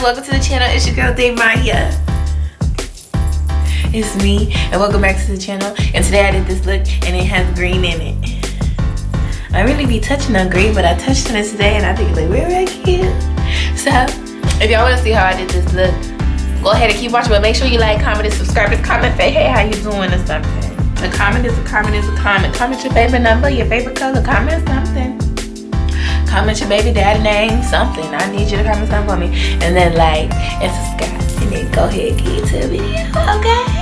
welcome to the channel. It's your girl Daemiah. It's me, and welcome back to the channel. And today I did this look, and it has green in it. I really be touching on green, but I touched on it today, and I think like, where I cute. So, if y'all want to see how I did this look, go ahead and keep watching. But make sure you like, comment, and subscribe. Just comment, say, hey, how you doing, or something. A comment is a comment is a comment. Comment your favorite number, your favorite color. Comment something. Comment your baby daddy name, something. I need you to comment something for me. And then like and subscribe. And then go ahead and get into the video. Okay?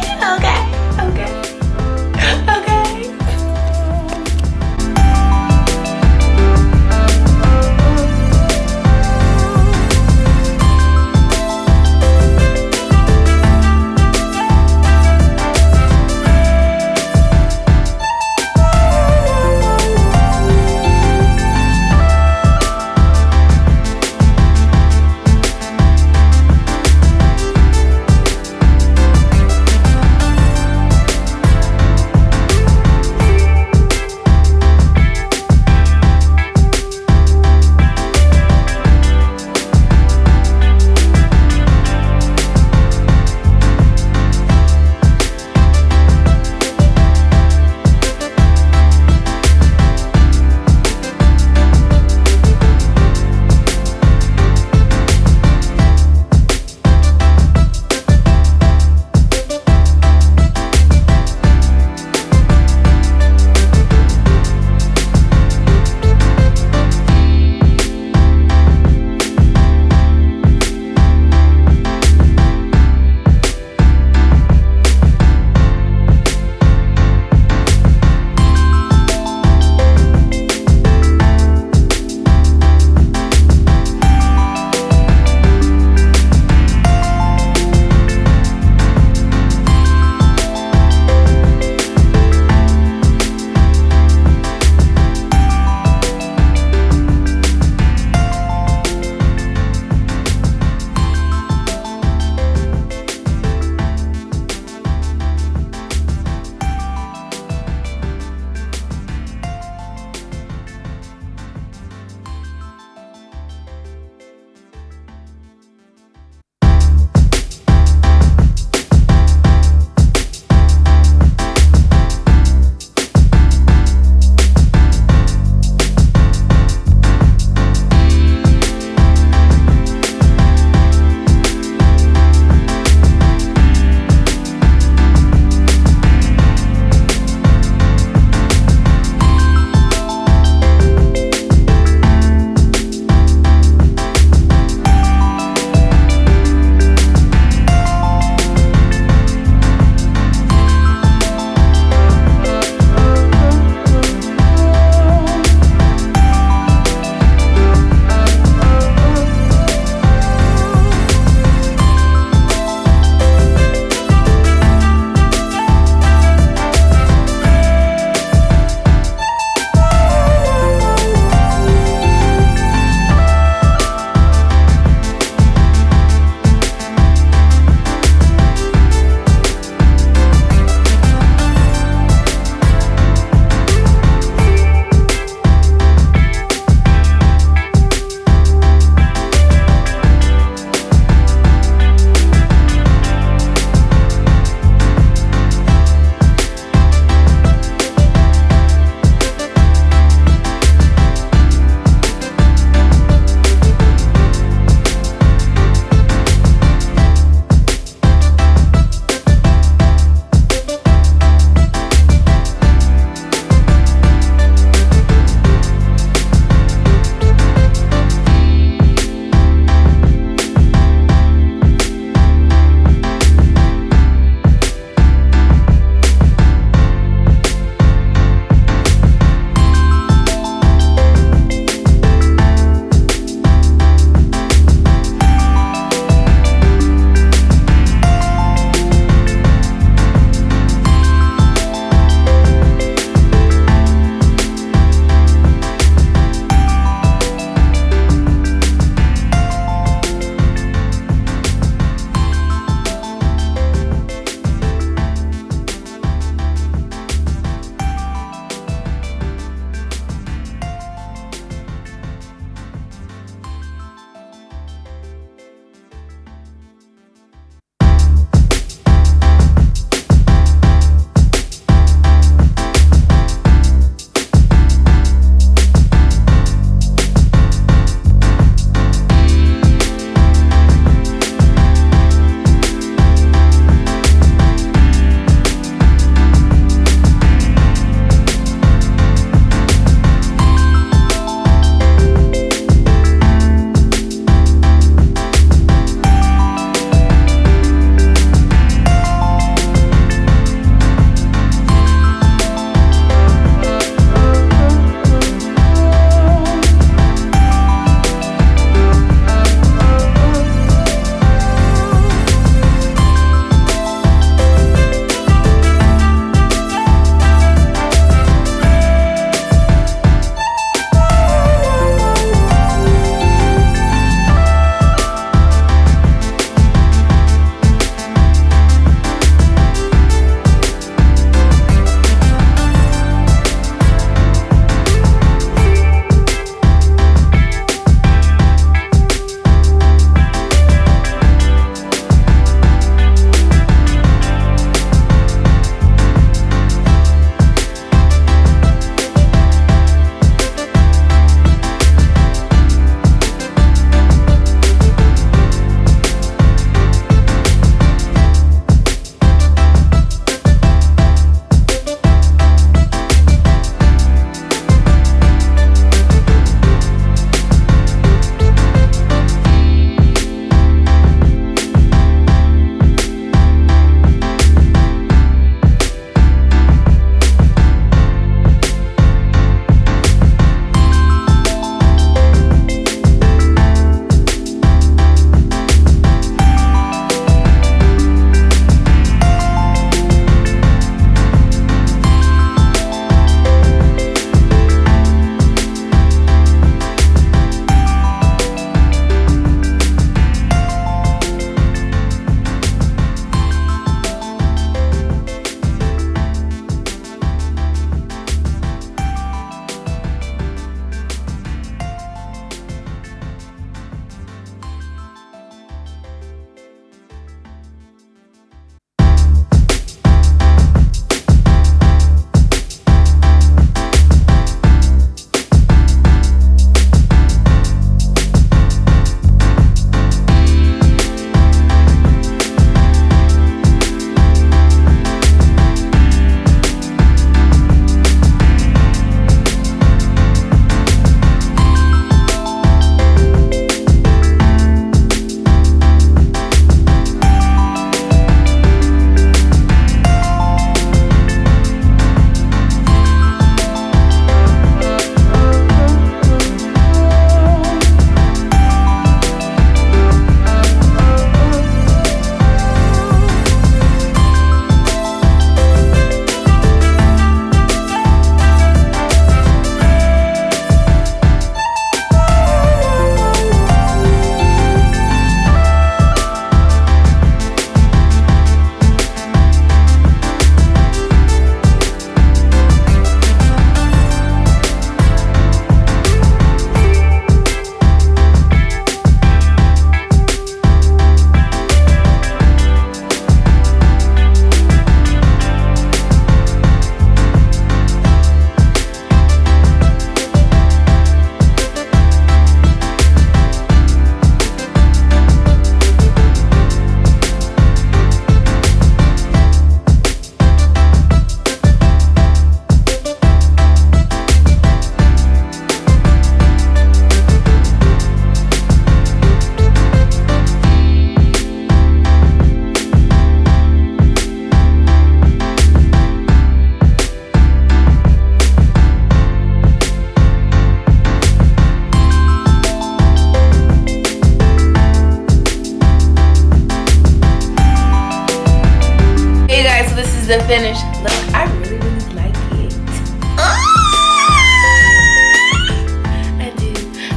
the finished look. I really like it.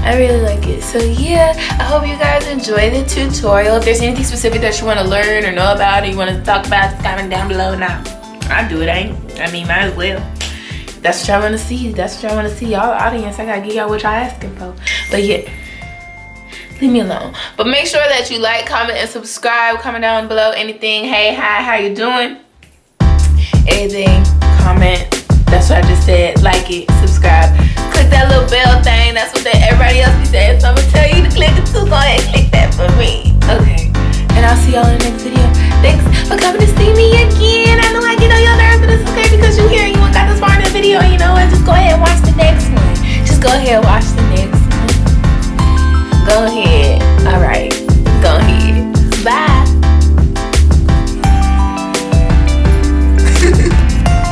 I really like it. So yeah, I hope you guys enjoy the tutorial. If there's anything specific that you want to learn or know about or you want to talk about, just comment down below. Now, I'll do it, I mean, might as well. That's what y'all want to see. That's what y'all want to see. Y'all audience, I gotta give y'all what y'all asking for. But yeah, leave me alone. But make sure that you like, comment, and subscribe. Comment down below anything. Hey, hi, how you doing? Anything, comment. That's what I just said. Like it, subscribe. Click that little bell thing. That's what everybody else be saying. So I'm gonna tell you to click it too. Go ahead and click that for me. Okay. And I'll see y'all in the next video. Thanks for coming to see me again. I know I get on your nerves, but it's okay because you here and you got this far in the video. You know what? Just go ahead and watch the next one. Just go ahead and watch the next one. Go ahead.